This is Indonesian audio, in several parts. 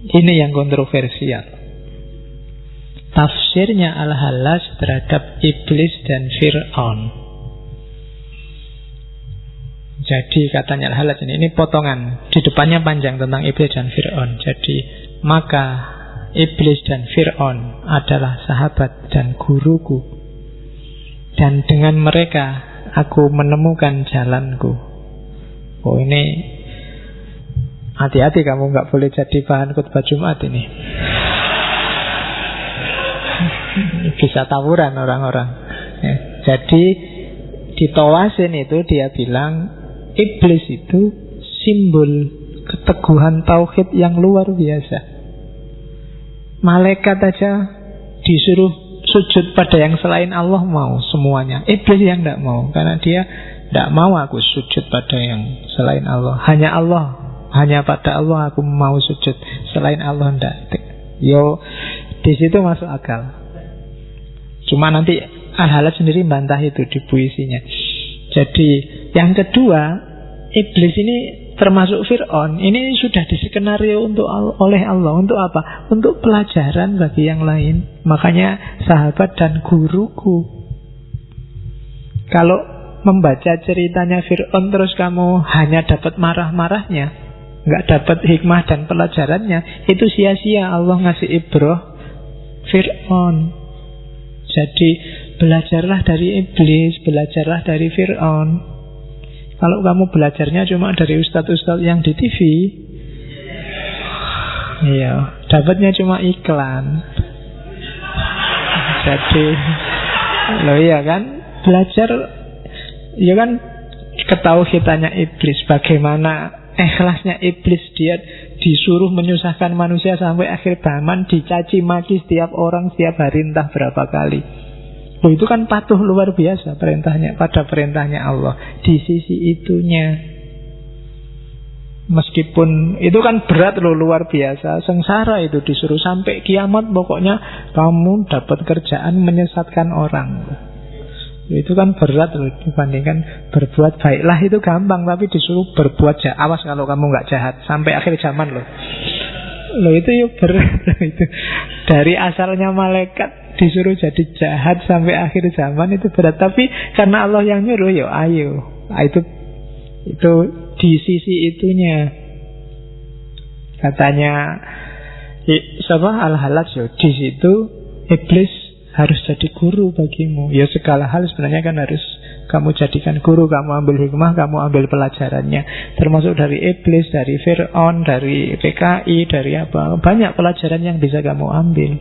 Ini yang kontroversial. Tafsirnya Al-Hallaj terhadap iblis dan Fir'aun. Jadi katanya Al-Hallaj ini potongan, di depannya panjang tentang iblis dan Fir'aun. Jadi maka iblis dan Fir'aun adalah sahabat dan guruku, dan dengan mereka aku menemukan jalanku. Oh, ini hati-hati, kamu gak boleh jadi bahan khutbah Jumat ini. Bisa tawuran orang-orang ya. Jadi di Tawasin itu dia bilang iblis itu simbol keteguhan tauhid yang luar biasa. Malaikat aja disuruh sujud pada yang selain Allah mau semuanya. Iblis yang tidak mau, karena dia tidak mau aku sujud pada yang selain Allah. Hanya Allah, hanya pada Allah aku mau sujud, selain Allah tidak. Yo, di situ masuk akal. Cuma nanti Al-Hallaj sendiri bantah itu di puisinya. Jadi yang kedua, iblis ini termasuk Fir'aun, ini sudah diskenario oleh Allah. Untuk apa? Untuk pelajaran bagi yang lain. Makanya sahabat dan guruku. Kalau membaca ceritanya Fir'aun terus kamu hanya dapat marah-marahnya, nggak dapat hikmah dan pelajarannya, itu sia-sia Allah ngasih ibrah Fir'aun. Jadi belajarlah dari iblis, belajarlah dari Fir'aun. Kalau kamu belajarnya cuma dari ustadz-ustadz yang di TV, iya, dapatnya cuma iklan. Jadi, loh iya kan, belajar, ya kan, ketauhidannya iblis, bagaimana ikhlasnya iblis, dia disuruh menyusahkan manusia sampai akhir zaman, dicaci maki setiap orang setiap hari entah berapa kali. Loh, itu kan patuh luar biasa perintahnya pada perintahnya Allah. Di sisi itunya, meskipun itu kan berat loh, luar biasa, sengsara itu disuruh sampai kiamat, pokoknya kamu dapat kerjaan menyesatkan orang. Itu kan berat loh, dibandingkan berbuat baiklah itu gampang, tapi disuruh berbuat jahat. Awas kalau kamu nggak jahat sampai akhir zaman loh. Loh itu yuk berat loh, itu. Dari asalnya malaikat disuruh jadi jahat sampai akhir zaman itu berat. Tapi karena Allah yang nyuruh, ya ayo. Itu di sisi itunya. Katanya Al-Hallaj, di situ iblis harus jadi guru bagimu. Ya segala hal sebenarnya kan harus kamu jadikan guru. Kamu ambil hikmah, kamu ambil pelajarannya. Termasuk dari iblis, dari Fir'aun, dari PKI, dari apa. Banyak pelajaran yang bisa kamu ambil.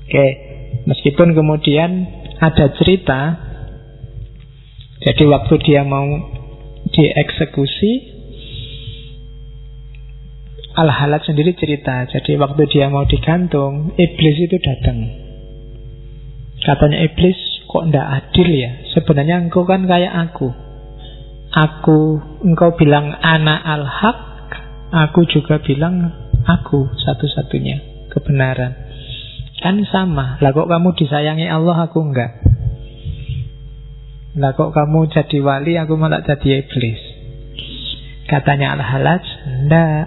Oke, meskipun kemudian ada cerita. Jadi waktu dia mau dieksekusi, Al-Hallaj sendiri cerita. Jadi waktu dia mau digantung, iblis itu datang. Katanya iblis, kok ndak adil ya? Sebenarnya engkau kan kayak aku. Engkau bilang ana al-haq, aku juga bilang aku satu-satunya kebenaran. Kan sama. Lah kok kamu disayangi Allah, aku enggak? Lah kok kamu jadi wali, aku malah jadi iblis? Katanya Al-Hallaj, ndak.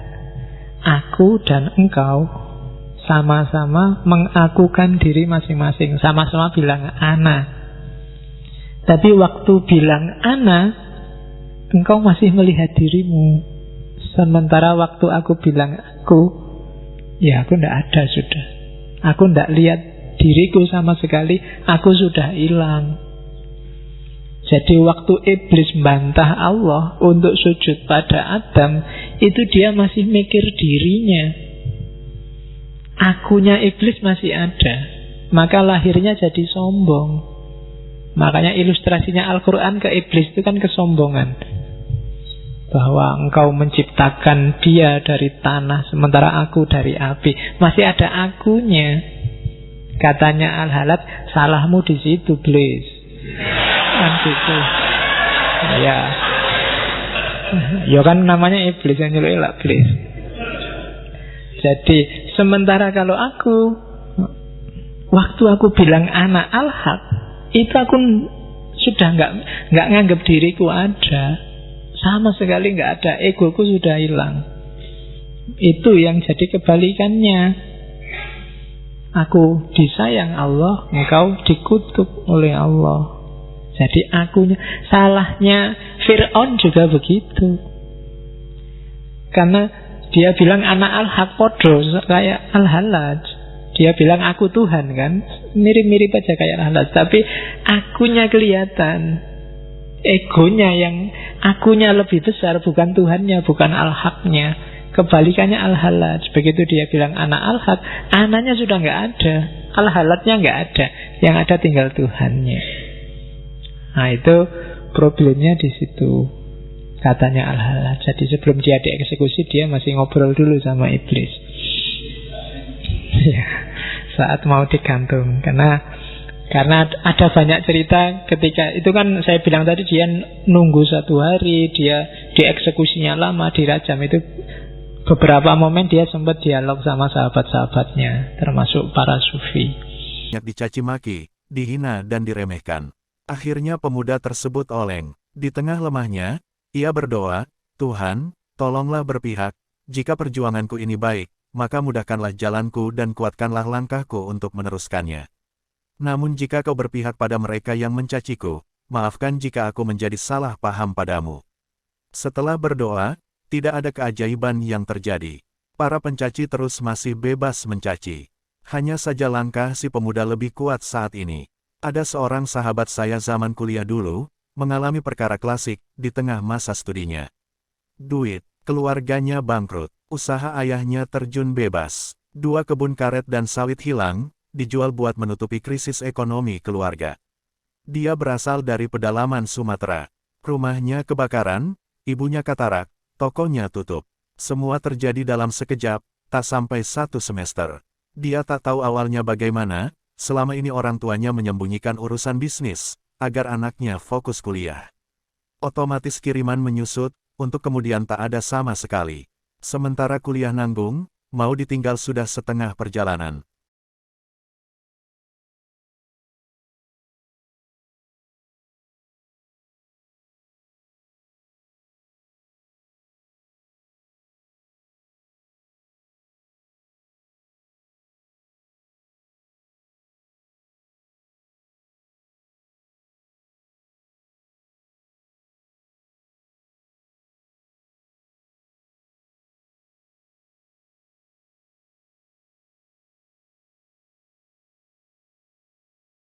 Aku dan engkau sama-sama mengakukan diri masing-masing, sama-sama bilang ana. Tapi waktu bilang ana, engkau masih melihat dirimu. Sementara waktu aku bilang aku, ya aku ndak ada sudah. Aku ndak lihat diriku sama sekali, aku sudah hilang. Jadi waktu iblis bantah Allah untuk sujud pada Adam, itu dia masih mikir dirinya. Akunya iblis masih ada. Maka lahirnya jadi sombong. Makanya ilustrasinya Al-Quran ke iblis itu kan kesombongan. Bahwa engkau menciptakan dia dari tanah, sementara aku dari api. Masih ada akunya. Katanya Al-Hallaj, salahmu di situ, iblis. Kan gitu. Ya. Ya kan namanya iblis, yang nyuruh iblis. Jadi sementara kalau aku, waktu aku bilang anak al-haq, itu aku sudah nggak nganggap diriku ada, sama sekali nggak ada, egoku sudah hilang. Itu yang jadi kebalikannya. Aku disayang Allah, engkau dikutuk oleh Allah. Jadi akunya, salahnya Fir'aun juga begitu. Karena dia bilang anak al-haq podo, kayak al-halaj. Dia bilang aku Tuhan kan, mirip-mirip aja kayak al-halaj. Tapi akunya kelihatan, egonya yang akunya lebih besar, bukan Tuhannya, bukan al-haqnya. Kebalikannya al-halaj. Begitu dia bilang anak al-haq, anaknya sudah nggak ada, al-halajnya nggak ada, yang ada tinggal Tuhannya. Nah itu problemnya di situ, katanya al-halaj. Jadi sebelum dia dieksekusi, dia masih ngobrol dulu sama iblis. Ya, saat mau digantung. Karena ada banyak cerita ketika itu kan saya bilang tadi, dia nunggu 1 hari, dia dieksekusinya lama, dirajam. Itu beberapa momen dia sempat dialog sama sahabat-sahabatnya, termasuk para sufi. Dicaci maki, dihina dan diremehkan. Akhirnya pemuda tersebut oleng. Di tengah lemahnya, ia berdoa, Tuhan, tolonglah berpihak. Jika perjuanganku ini baik, maka mudahkanlah jalanku dan kuatkanlah langkahku untuk meneruskannya. Namun jika kau berpihak pada mereka yang mencaciku, maafkan jika aku menjadi salah paham padamu. Setelah berdoa, tidak ada keajaiban yang terjadi. Para pencaci terus masih bebas mencaci. Hanya saja langkah si pemuda lebih kuat saat ini. Ada seorang sahabat saya zaman kuliah dulu, mengalami perkara klasik di tengah masa studinya. Duit, keluarganya bangkrut, usaha ayahnya terjun bebas, 2 kebun karet dan sawit hilang, dijual buat menutupi krisis ekonomi keluarga. Dia berasal dari pedalaman Sumatera. Rumahnya kebakaran, ibunya katarak, tokonya tutup. Semua terjadi dalam sekejap, tak sampai 1 semester. Dia tak tahu awalnya bagaimana. Selama ini orang tuanya menyembunyikan urusan bisnis, agar anaknya fokus kuliah. Otomatis kiriman menyusut, untuk kemudian tak ada sama sekali. Sementara kuliah nanggung, mau ditinggal sudah setengah perjalanan.